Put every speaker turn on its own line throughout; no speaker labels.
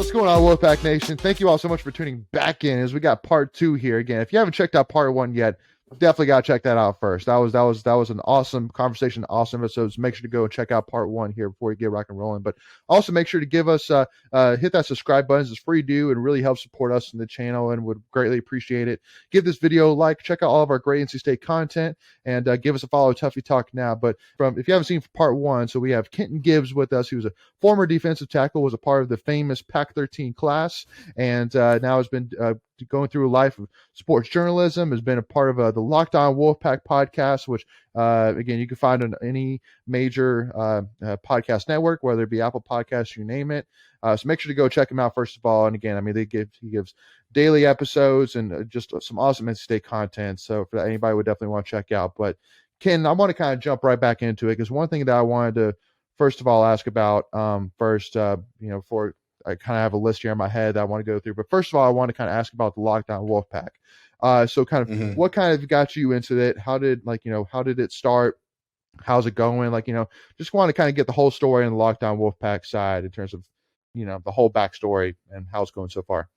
What's going on, WolfPack Nation? Thank you all so much for tuning back in as we got part 2 here. Again, if you haven't checked out part 1 yet, definitely got to check that out first. That was an awesome conversation, awesome episode. So make sure to go and check out part 1 here before you get rock and rolling. But also make sure to give us hit that subscribe button. It's free to do and really helps support us in the channel, and would greatly appreciate it. Give this video a like, check out all of our great NC State content, and give us a follow. Tuffy Talk now. But if you haven't seen part 1, so we have Kenton Gibbs with us, who's a former defensive tackle, was a part of the famous Pac-13 class, and now has been going through a life of sports journalism, has been a part of the Locked On WolfPack podcast, which again you can find on any major podcast network, whether it be Apple Podcasts, you name it. So make sure to go check him out first of all. And again, I mean, he gives daily episodes and just some awesome NC State content. So for that, anybody would definitely want to check out. But Ken, I want to kind of jump right back into it, because one thing that I wanted to first of all ask about before I kind of have a list here in my head that I want to go through. But first of all, I want to kind of ask about the Lockdown WolfPack. So kind of what kind of got you into it? How did it start? How's it going? Just want to kind of get the whole story on the Lockdown WolfPack side in terms of, the whole backstory and how it's going so far.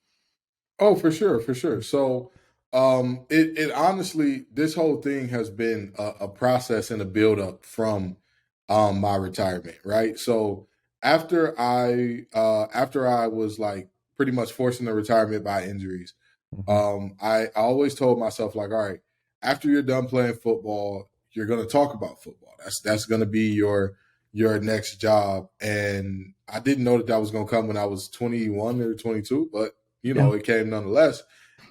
Oh, for sure. So it honestly, this whole thing has been a process and a build up from my retirement, right? So after I was like pretty much forced into retirement by injuries, I always told myself, like, all right, after you're done playing football, you're going to talk about football. That's going to be your next job. And I didn't know that was going to come when I was 21 or 22, but it came nonetheless.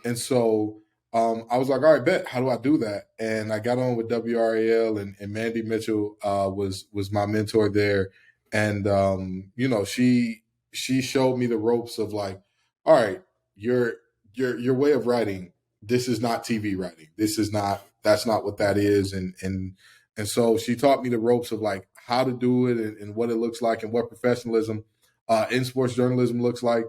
And so I was like, all right, bet. How do I do that? And I got on with WRAL, and Mandy Mitchell was my mentor there. And, she showed me the ropes of like, all right, your way of writing, this is not TV writing. That's not what that is. And so she taught me the ropes of like how to do it and what it looks like and what professionalism in sports journalism looks like.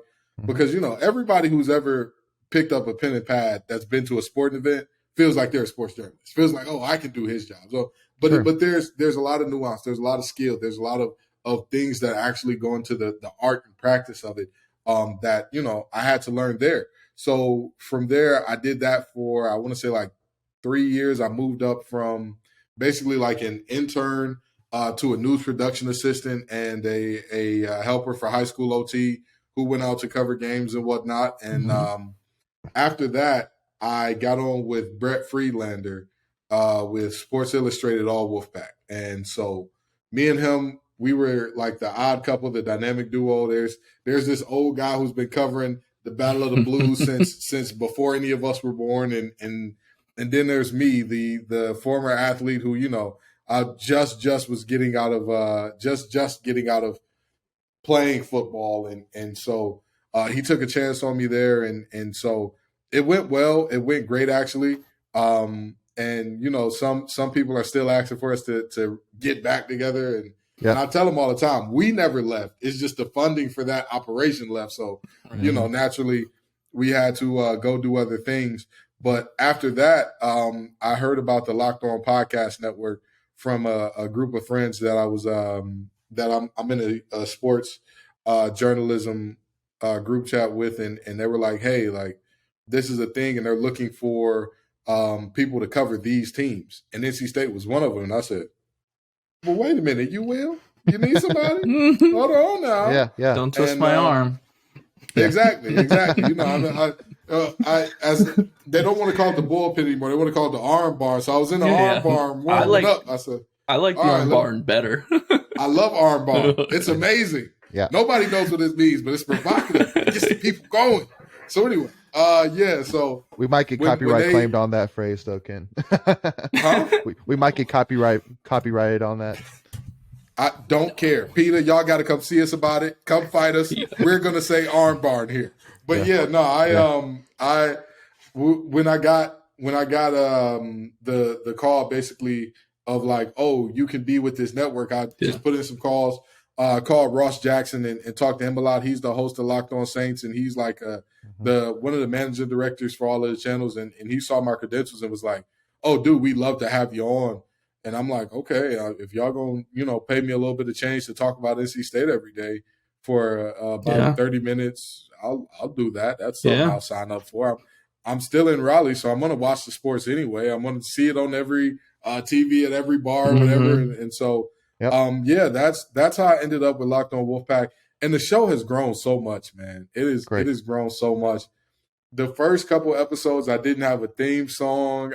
Because, everybody who's ever picked up a pen and pad that's been to a sporting event feels like they're a sports journalist. Feels like, oh, I can do his job. So, but there's a lot of nuance. There's a lot of skill. There's a lot of things that actually go into the art and practice of it that, I had to learn there. So from there, I did that for, I want to say like 3 years. I moved up from basically like an intern to a news production assistant and a helper for high school OT who went out to cover games and whatnot. And after that, I got on with Brett Friedlander with Sports Illustrated All WolfPack. And so me and him, we were like the odd couple, the dynamic duo. There's this old guy who's been covering the Battle of the Blues since before any of us were born, and then there's me, the former athlete who just was getting out of just getting out of playing football, and so he took a chance on me there, and so it went well. It went great actually. And some people are still asking for us to get back together, and I tell them all the time, we never left. It's just the funding for that operation left. So, naturally we had to go do other things. But after that, I heard about the Locked On Podcast Network from a group of friends that I was that I'm in a sports journalism group chat with, and they were like, hey, like this is a thing, and they're looking for people to cover these teams. And NC State was one of them. And I said, well, wait a minute, you will? You need somebody? Hold on now.
Yeah. Don't twist my arm.
Exactly. As they don't want to call it the bullpen anymore. They want to call it the arm bar. So I was in the arm bar warming up. I said,
I like the arm bar better.
I love arm bar. It's amazing.
Yeah.
Nobody knows what it means, but it's provocative. It gets the people going. So anyway, so
we might get copyright claimed on that phrase though, Ken.
Huh?
we might get copyrighted on that.
I don't care. Peter, y'all got to come see us about it. Come fight us. Yeah. We're going to say arm bar in here. But when I got the call basically of like, oh, you can be with this network, I just put in some calls, called Ross Jackson and talked to him a lot. He's the host of Locked On Saints, and he's like one of the managing directors for all of the channels. And he saw my credentials and was like, oh, dude, we'd love to have you on. And I'm like, okay, if y'all gonna, pay me a little bit of change to talk about NC State every day, for about 30 minutes, I'll do that. That's something I'll sign up for. I'm still in Raleigh, so I'm going to watch the sports anyway. I'm going to see it on every TV at every bar, whatever. And so, that's how I ended up with Locked On Wolfpack. And the show has grown so much, man. It has grown so much. The first couple episodes, I didn't have a theme song.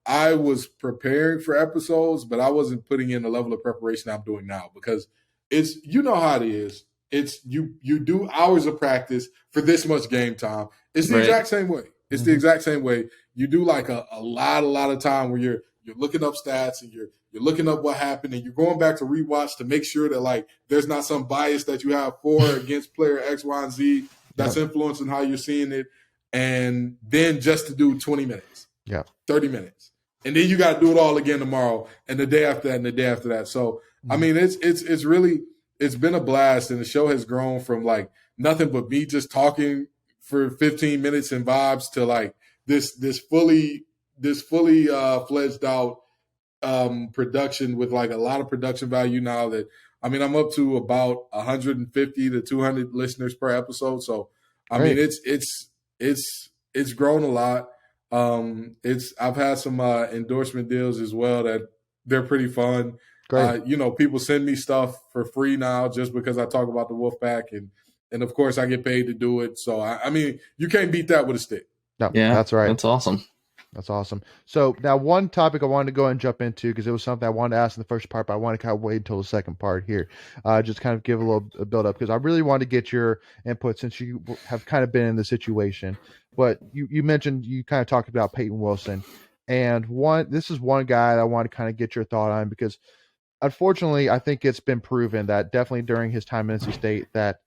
I was preparing for episodes, but I wasn't putting in the level of preparation I'm doing now, because it's, you know how it is. It's you do hours of practice for this much game time. It's the exact same way. It's the exact same way. You do like a lot of time where you're looking up stats and you're looking up what happened, and you're going back to rewatch to make sure that like there's not some bias that you have for or against player X, Y, and Z that's influencing how you're seeing it. And then just to do 20 minutes, 30 minutes. And then you got to do it all again tomorrow and the day after that and the day after that. So, I mean, it's really, it's been a blast. And the show has grown from like nothing but me just talking for 15 minutes and vibes to like this fully fledged out production with like a lot of production value now that, I mean, I'm up to about 150 to 200 listeners per episode. So, I mean, it's grown a lot. I've had some endorsement deals as well that they're pretty fun. People send me stuff for free now just because I talk about the Wolfpack, and of course I get paid to do it. So I mean, you can't beat that with a stick.
No, that's right.
That's awesome.
That's awesome. So now one topic I wanted to go and jump into, because it was something I wanted to ask in the first part, but I want to kind of wait until the second part here. Just kind of give a little build up, because I really want to get your input since you have kind of been in the situation. But you mentioned, you kind of talked about Payton Wilson, and this is one guy that I want to kind of get your thought on, because unfortunately I think it's been proven that definitely during his time in NC State that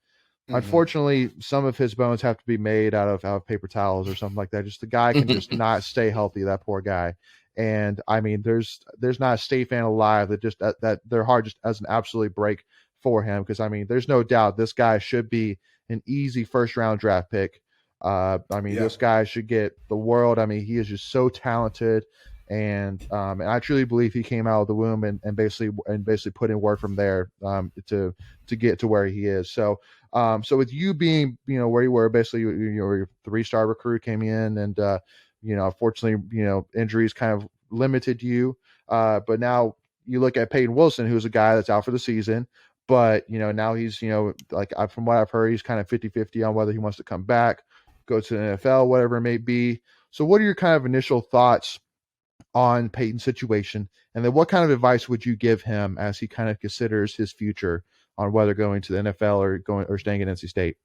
unfortunately, some of his bones have to be made out of paper towels or something like that. Just the guy can just not stay healthy, that poor guy. And I mean, there's not a State fan alive that just that their heart just doesn't absolutely break for him, because I mean, there's no doubt this guy should be an easy first round draft pick. This guy should get the world. I mean, he is just so talented. And I truly believe he came out of the womb and basically put in work from there to get to where he is. So with you being, where you were, basically, your 3-star recruit came in, and unfortunately, injuries kind of limited you. But now you look at Payton Wilson, who's a guy that's out for the season, but now he's from what I've heard, he's kind of 50-50 on whether he wants to come back, go to the NFL, whatever it may be. So what are your kind of initial thoughts on Payton's situation, and then what kind of advice would you give him as he kind of considers his future on whether going to the NFL or staying at NC State?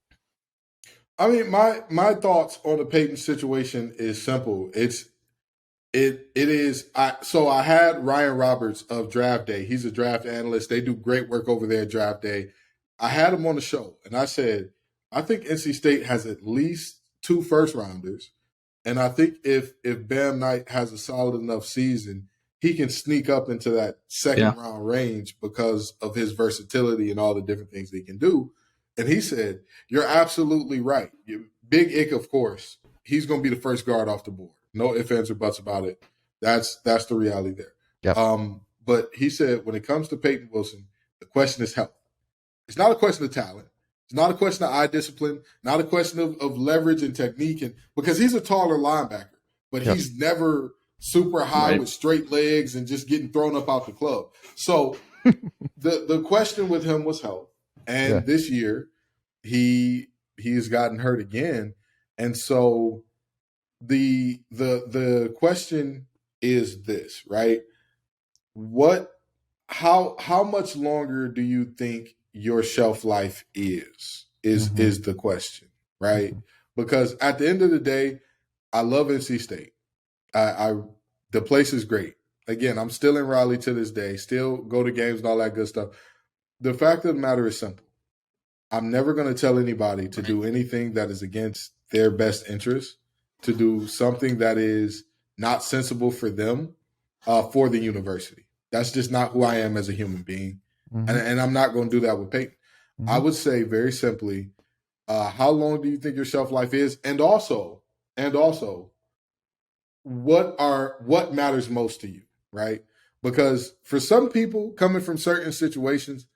I mean, my thoughts on the Payton situation is simple. I had Ryan Roberts of Draft Day. He's a draft analyst. They do great work over there at Draft Day. I had him on the show, and I said, I think NC State has at least 2 first-rounders. And I think if Bam Knight has a solid enough season, he can sneak up into that second round range because of his versatility and all the different things he can do. And he said, you're absolutely right. Big Ick, of course. He's going to be the first guard off the board. No ifs, ands, or buts about it. That's the reality there.
Yep.
But he said, when it comes to Payton Wilson, the question is health. It's not a question of talent. It's not a question of eye discipline, not a question of leverage and technique, and because he's a taller linebacker, but he's never super high with straight legs and just getting thrown up out the club. So the question with him was health. And this year he's gotten hurt again. And so the question is this, right? How much longer do you think your shelf life is the question, right? Because at the end of the day, I love NC State. The place is great. Again, I'm still in Raleigh to this day, still go to games and all that good stuff. The fact of the matter is simple. I'm never going to tell anybody to do anything that is against their best interest, to do something that is not sensible for them, for the university. That's just not who I am as a human being. And I'm not going to do that with Payton. I would say very simply, how long do you think your shelf life is? And also, what matters most to you, right? Because for some people coming from certain situations,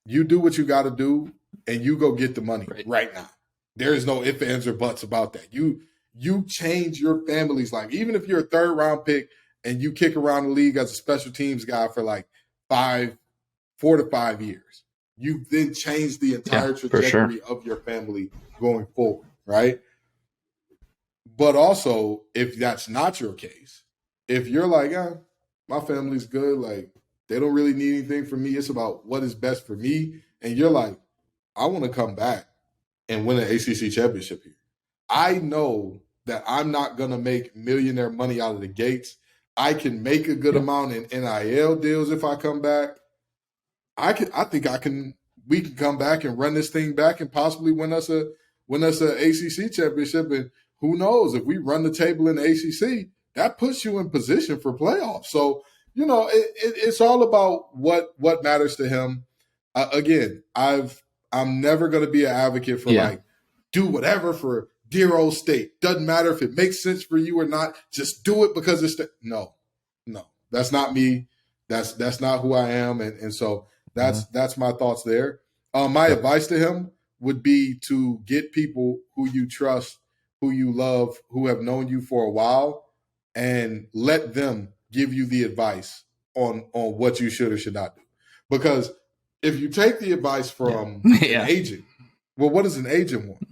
You do what you got to do, and you go get the money right now. There is no ifs, ands, or buts about that. You change your family's life. Even if you're a third-round pick and you kick around the league as a special teams guy for like 4 to 5 years, you've then changed the entire trajectory of your family going forward, right? But also, if that's not your case, if you're like, my family's good, like they don't really need anything from me, it's about what is best for me, and you're like, I want to come back and win an ACC championship here. I know that I'm not going to make millionaire money out of the gates. I can make a good amount in NIL deals if I come back. We can come back and run this thing back and possibly win us a ACC championship. And who knows, if we run the table in the ACC, that puts you in position for playoffs. So, it's all about what matters to him. Again, I'm never going to be an advocate for like do whatever for dear old state. Doesn't matter if it makes sense for you or not. Just do it because it's no, that's not me. That's not who I am. And so that's my thoughts there. My advice to him would be to get people who you trust, who you love, who have known you for a while, and let them give you the advice on what you should or should not do. Because if you take the advice from an agent, well, what does an agent want?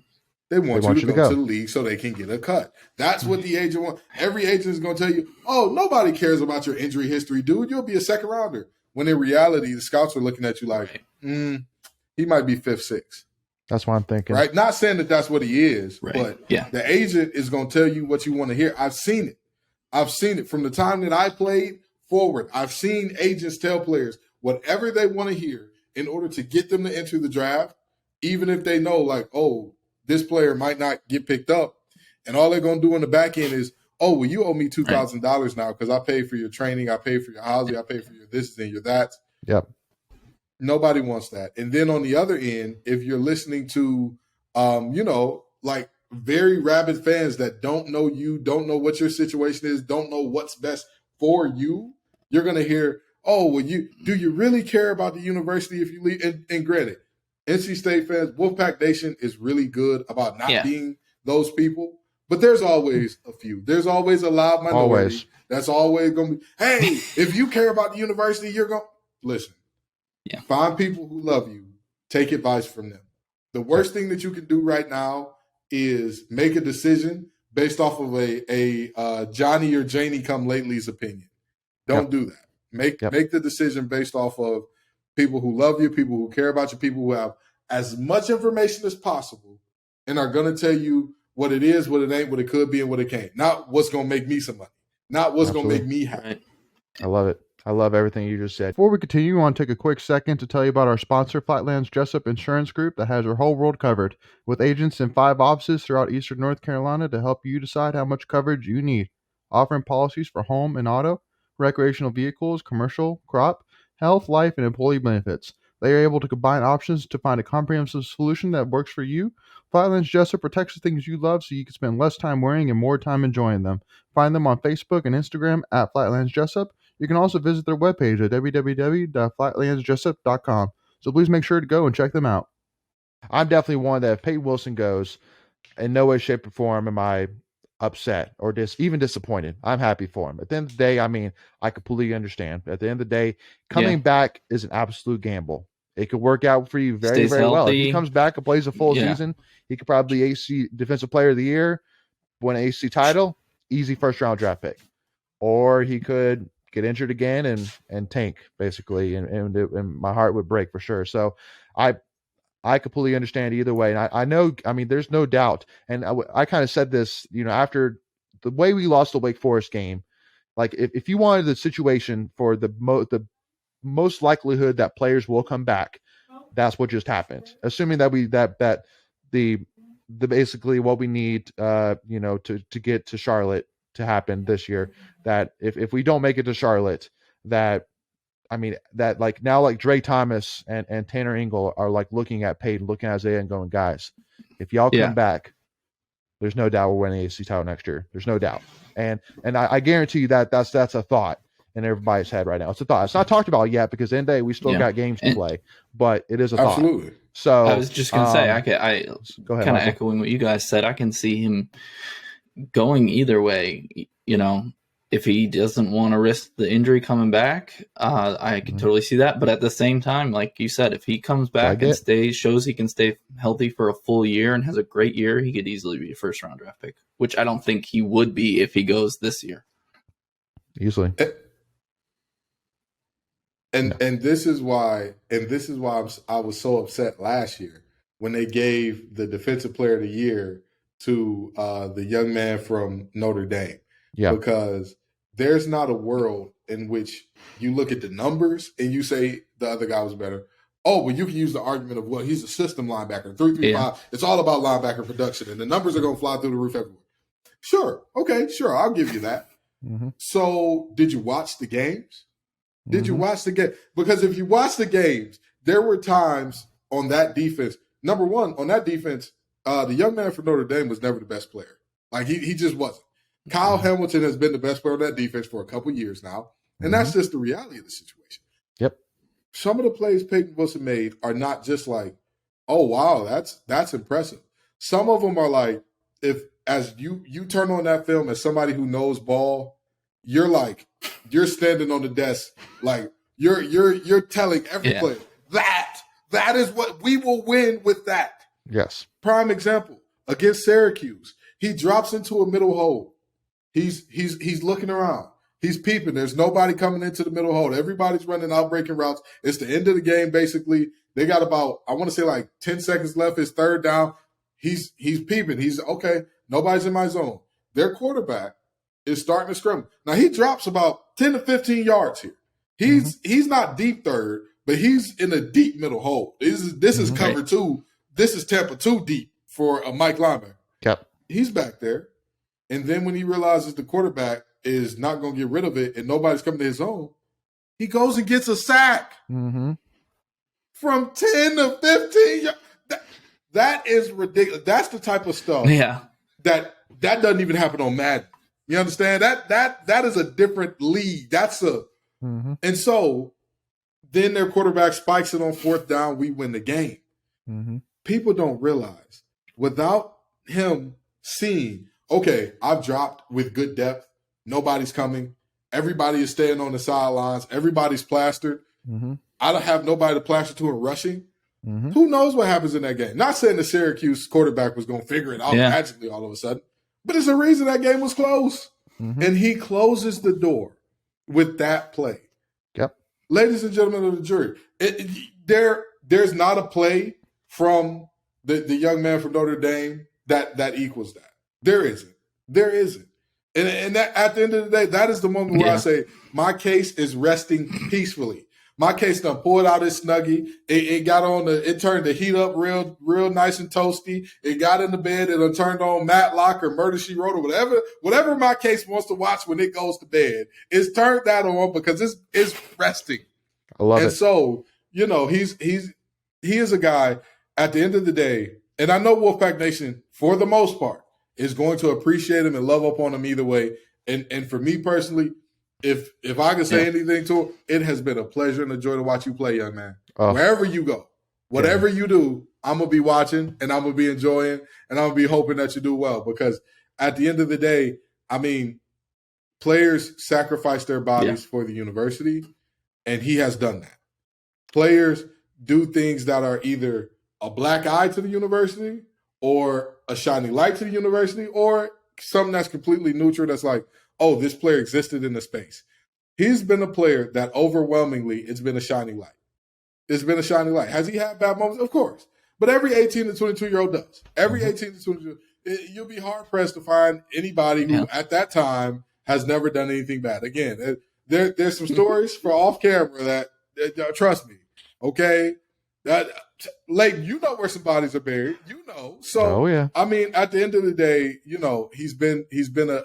They want you to go to the league so they can get a cut. That's what the agent wants. Every agent is going to tell you, oh, nobody cares about your injury history, dude. You'll be a second rounder. When in reality, the scouts are looking at you like, he might be 5th, 6th.
That's what I'm thinking.
Right? Not saying that that's what he is, but the agent is going to tell you what you want to hear. I've seen it from the time that I played forward. I've seen agents tell players whatever they want to hear in order to get them to enter the draft, even if they know like, oh, this player might not get picked up. And all they're going to do in the back end is, oh, well, you owe me $2,000 now because I paid for your training, I paid for your housing, I paid for your this and your that.
Yep.
Nobody wants that. And then on the other end, if you're listening to, like very rabid fans that don't know you, don't know what your situation is, don't know what's best for you, you're going to hear, oh, well, do you really care about the university if you leave? And granted, NC State fans, Wolfpack Nation is really good about not being those people. But there's always a few. There's always a loud minority. That's always going to be, hey, if you care about the university, you're going to listen. Yeah. Find people who love you. Take advice from them. The worst thing that you can do right now is make a decision based off of a Johnny or Janie come lately's opinion. Don't do that. Make the decision based off of people who love you, people who care about you, people who have as much information as possible and are going to tell you what it is, what it ain't, what it could be, and what it can't. Not what's going to make me some money. Not what's going to make me happy.
I love it. I love everything you just said. Before we continue, I want to take a quick second to tell you about our sponsor, Flatlands Jessup Insurance Group, that has your whole world covered, with agents in 5 offices throughout Eastern North Carolina to help you decide how much coverage you need. Offering policies for home and auto, recreational vehicles, commercial, crop, health, life, and employee benefits. They are able to combine options to find a comprehensive solution that works for you. Flatlands Jessup protects the things you love so you can spend less time worrying and more time enjoying them. Find them on Facebook and Instagram at Flatlands Jessup. You can also visit their webpage at www.flatlandsjessup.com. So please make sure to go and check them out. I'm definitely one that if Payton Wilson goes, in no way, shape, or form am I upset or even disappointed. I'm happy for him. At the end of the day, I mean, I completely understand. At the end of the day, coming back is an absolute gamble. It could work out for you very, very well. If he comes back and plays a full season, he could probably be AC Defensive Player of the Year, win an AC title, easy first-round draft pick. Or he could get injured again and tank, basically, and my heart would break for sure. So I completely understand either way. And I know, I mean, there's no doubt. And I kind of said this, after the way we lost the Wake Forest game, like if you wanted the situation for the most likelihood that players will come back, that's what just happened. Assuming that the basically what we need, to get to Charlotte to happen this year, that if we don't make it to Charlotte, that like now, like Dre Thomas and Tanner Ingle are like looking at Payton, looking at Isaiah and going, guys, if y'all come back, there's no doubt we're winning the ACC title next year. There's no doubt. And I guarantee you that's a thought. in everybody's head right now. It's a thought. It's not talked about yet because in the day we still got games to play, but it is a thought.
Absolutely.
So
I was just gonna say, I
go ahead,
kind of
Michael.
echoing what you guys said. I can see him going either way. You know, if he doesn't want to risk the injury coming back, I can totally see that. But at the same time, like you said, if he comes back and shows he can stay healthy for a full year and has a great year, he could easily be a first round draft pick, which I don't think he would be if he goes this year.
Easily.
And this is why I was so upset last year when they gave the Defensive Player of the Year to the young man from Notre Dame.
Yeah.
Because there's not a world in which you look at the numbers and you say the other guy was better. Oh, but you can use the argument of, well, he's a system linebacker, 3-3-5. Yeah. It's all about linebacker production, and the numbers are going to fly through the roof everywhere. Sure. Okay, sure. I'll give you that. Mm-hmm. So did you watch the games? Did you watch the game? Because if you watch the games, there were times on that defense. Number one, on that defense, the young man from Notre Dame was never the best player. Like, he just wasn't. Kyle Hamilton has been the best player on that defense for a couple years now, and that's just the reality of the situation.
Yep.
Some of the plays Payton Wilson made are not just like, oh, wow, that's impressive. Some of them are like, as you turn on that film as somebody who knows ball, you're standing on the desk like you're telling every player that is what we will win with that.
Yes.
Prime example against Syracuse, he drops into a middle hole. He's looking around. He's peeping. There's nobody coming into the middle hole. Everybody's running out breaking routes. It's the end of the game basically. They got about, I want to say like 10 seconds left. It's third down. He's peeping. He's okay. Nobody's in my zone. Their quarterback is starting to scramble. Now he drops about 10 to 15 yards here. He's not deep third, but he's in a deep middle hole. This is cover two. This is Tampa 2 deep for a Mike linebacker.
Yep.
He's back there. And then when he realizes the quarterback is not going to get rid of it and nobody's coming to his zone, he goes and gets a sack from 10 to 15 yards. That is ridiculous. That's the type of stuff that doesn't even happen on Madden. You understand? That is a different league. That's and so then their quarterback spikes it on fourth down. We win the game. People don't realize without him seeing, okay, I've dropped with good depth. Nobody's coming. Everybody is staying on the sidelines. Everybody's plastered. I don't have nobody to plaster to and rushing. Who knows what happens in that game? Not saying the Syracuse quarterback was going to figure it out magically all of a sudden, but it's a reason that game was close. And he closes the door with that play.
Yep.
Ladies and gentlemen of the jury, there's not a play from the young man from Notre Dame that equals that. There isn't. And that, at the end of the day, that is the moment where I say my case is resting peacefully. My case done pulled out its Snuggie. It got on it turned the heat up real nice and toasty. It got in the bed. It done turned on Matlock or Murder, She Wrote or whatever my case wants to watch when it goes to bed. It's turned that on because it's resting.
I love it.
And so, you know, he is a guy at the end of the day, and I know Wolfpack Nation, for the most part, is going to appreciate him and love up on him either way. And for me personally, if I can say anything to him, it has been a pleasure and a joy to watch you play, young man. Wherever you go, whatever you do, I'm going to be watching and I'm going to be enjoying and I'm going to be hoping that you do well because at the end of the day, I mean, players sacrifice their bodies for the university and he has done that. Players do things that are either a black eye to the university or a shining light to the university or something that's completely neutral that's like, oh, this player existed in the space. He's been a player that overwhelmingly it's been a shining light. It's been a shining light. Has he had bad moments? Of course. But every 18 to 22-year-old does. Every 18 to 22, you'll be hard-pressed to find anybody who at that time has never done anything bad. Again, there's some stories for off camera that trust me, okay? Leighton, you know where some bodies are buried. You know. So, I mean, at the end of the day, you know, he's been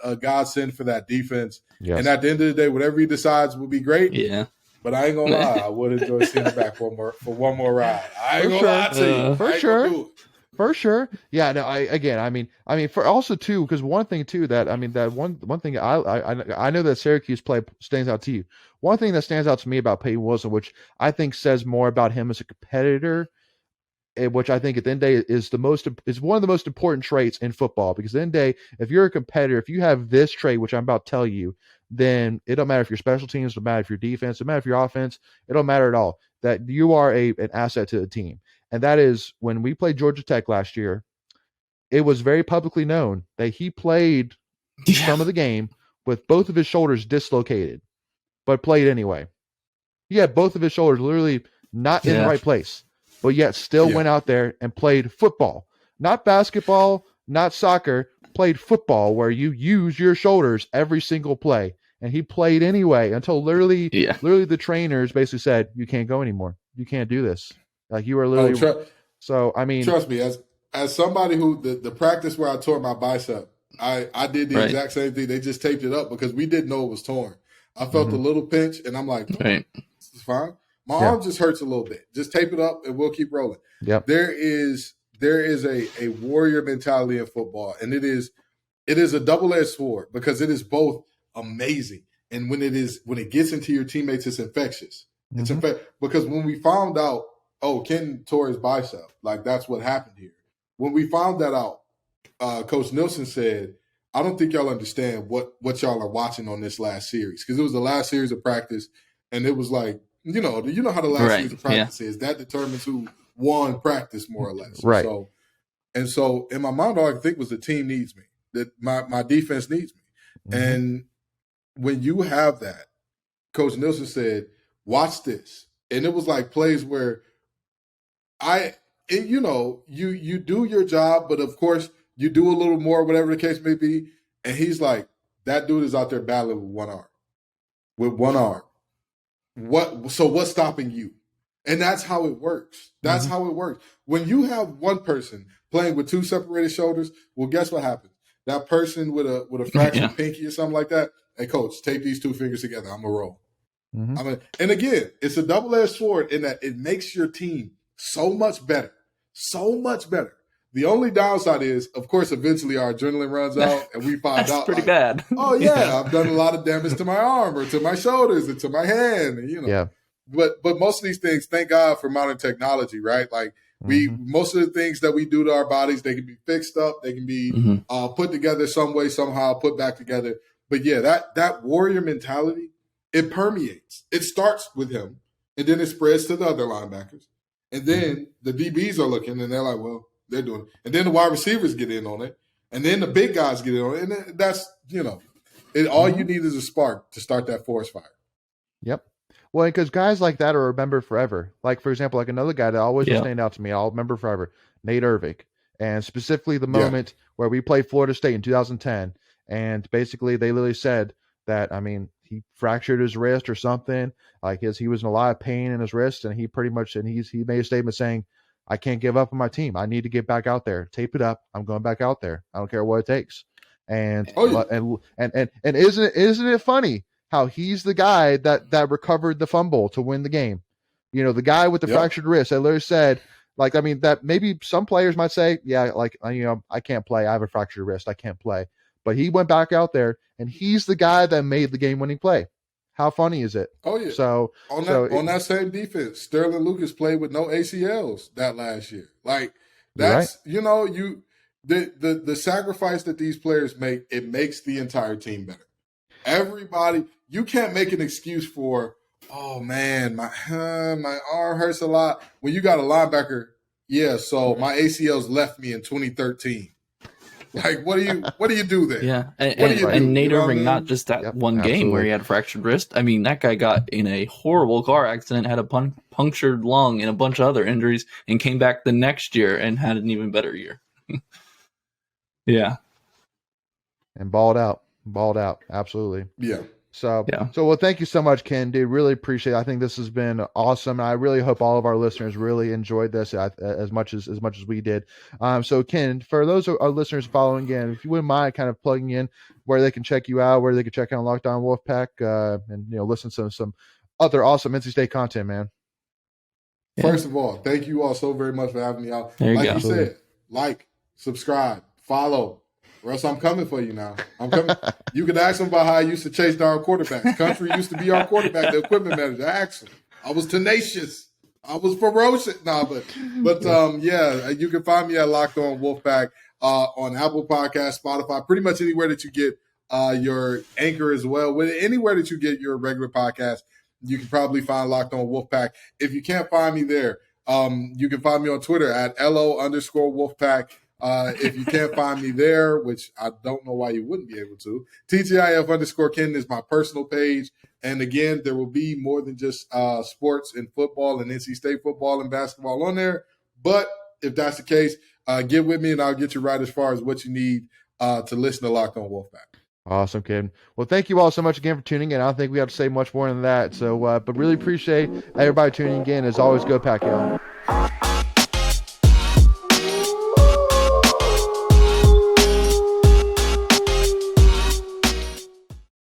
a godsend for that defense. Yes. And at the end of the day, whatever he decides will be great. Yeah. But I ain't going to lie. I would enjoy seeing him back for one more ride. I ain't going to lie to you.
For sure. For sure. Yeah, no, I mean for also too, because one thing too that I mean that one thing I know that Syracuse play stands out to you. One thing that stands out to me about Payton Wilson, which I think says more about him as a competitor, which I think at the end of the day is one of the most important traits in football. Because at the end of the day, if you're a competitor, if you have this trait, which I'm about to tell you, then it don't matter if your special teams, it don't matter if your defense, it don't matter if your offense, it don't matter at all. That you are an asset to the team. And that is when we played Georgia Tech last year, it was very publicly known that he played some of the game with both of his shoulders dislocated, but played anyway. He had both of his shoulders literally not in the right place, but yet still went out there and played football. Not basketball, not soccer, played football where you use your shoulders every single play. And he played anyway until literally the trainers basically said, you can't go anymore. You can't do this. Like you are literally. So, I mean.
Trust me, as somebody who, the practice where I tore my bicep, I did the exact same thing. They just taped it up because we didn't know it was torn. I felt a little pinch and I'm like, it's fine. My arm just hurts a little bit. Just tape it up and we'll keep rolling.
Yep.
There is a warrior mentality in football, and it is a double-edged sword because it is both amazing, and when it gets into your teammates, it's infectious. It's because when we found out, Kenton tore his bicep, like that's what happened here. When we found that out, Coach Nielsen said, I don't think y'all understand what y'all are watching on this last series, because it was the last series of practice, and it was like, you know how the last series of practice is. That determines who won practice, more or less.
Right.
So in my mind, all I could think was the team needs me, that my defense needs me. And when you have that, Coach Nielsen said, watch this. And it was like plays where you do your job, but of course you do a little more, whatever the case may be. And he's like, that dude is out there battling with one arm. So what's stopping you? And that's how it works. That's how it works. When you have one person playing with two separated shoulders, well, guess what happens? That person with a fractured pinky or something like that, hey, coach, tape these two fingers together. I'm going to roll. And again, it's a double-edged sword in that it makes your team so much better. So much better. The only downside is, of course, eventually our adrenaline runs out and we find out.
That's pretty bad.
Oh, yeah, I've done a lot of damage to my arm or to my shoulders and to my hand. And, But most of these things, thank God for modern technology, right? Like most of the things that we do to our bodies, they can be fixed up. They can be put together some way, somehow, put back together. But yeah, that warrior mentality, it permeates. It starts with him, and then it spreads to the other linebackers. And then the DBs are looking, and they're like, well, they're doing it. And then the wide receivers get in on it. And then the big guys get in on it. And that's, all you need is a spark to start that forest fire.
Yep. Well, because guys like that are remembered forever. Like, for example, like another guy that always will stand out to me, I'll remember forever, Nate Ervik. And specifically the moment where we played Florida State in 2010. And basically they literally said that, he fractured his wrist or something. Like he was in a lot of pain in his wrist. And he pretty much, and he made a statement saying, I can't give up on my team. I need to get back out there. Tape it up. I'm going back out there. I don't care what it takes. And isn't it funny how he's the guy that recovered the fumble to win the game? The guy with the fractured wrist. I literally said, that maybe some players might say, I can't play. I have a fractured wrist. I can't play. But he went back out there, and he's the guy that made the game-winning play. How funny is it?
Oh, yeah.
So
on that same defense, Sterling Lucas played with no ACLs that last year. Like, that's, the sacrifice that these players make, it makes the entire team better. Everybody, you can't make an excuse for, oh man, my arm hurts a lot. When you got a linebacker, so my ACLs left me in 2013. Like, what do you do there?
Yeah, and Nate Ervik, not just that one game where he had a fractured wrist. That guy got in a horrible car accident, had a punctured lung, and a bunch of other injuries, and came back the next year and had an even better year.
And balled out, absolutely.
Yeah.
So well, thank you so much, Ken, dude. Really appreciate it. I think this has been awesome. I really hope all of our listeners really enjoyed this as much as we did. So Ken, for those of our listeners following again, if you wouldn't mind kind of plugging in where they can check you out, where they can check out Locked On WolfPack, and listen to some other awesome NC State content, man.
First of all, thank you all so very much for having me out.
There you
like
go.
you said, like, subscribe, follow, or else I'm coming for you now. I'm coming. You can ask him about how I used to chase down quarterbacks. Country used to be our quarterback, the equipment manager. Ask him. I was tenacious. I was ferocious. Yeah, you can find me at Locked On Wolfpack on Apple Podcasts, Spotify, pretty much anywhere that you get your Anchor as well. Anywhere that you get your regular podcast, you can probably find Locked On Wolfpack. If you can't find me there, you can find me on Twitter at LO_Wolfpack. If you can't find me there, which I don't know why you wouldn't be able to, TGIF_Kenton is my personal page. And again, there will be more than just sports and football and NC State football and basketball on there. But if that's the case, get with me and I'll get you right as far as what you need to listen to Locked On Wolfpack.
Awesome, kid. Well, thank you all so much again for tuning in. I don't think we have to say much more than that. So, but really appreciate everybody tuning in. As always, go Pack, y'all.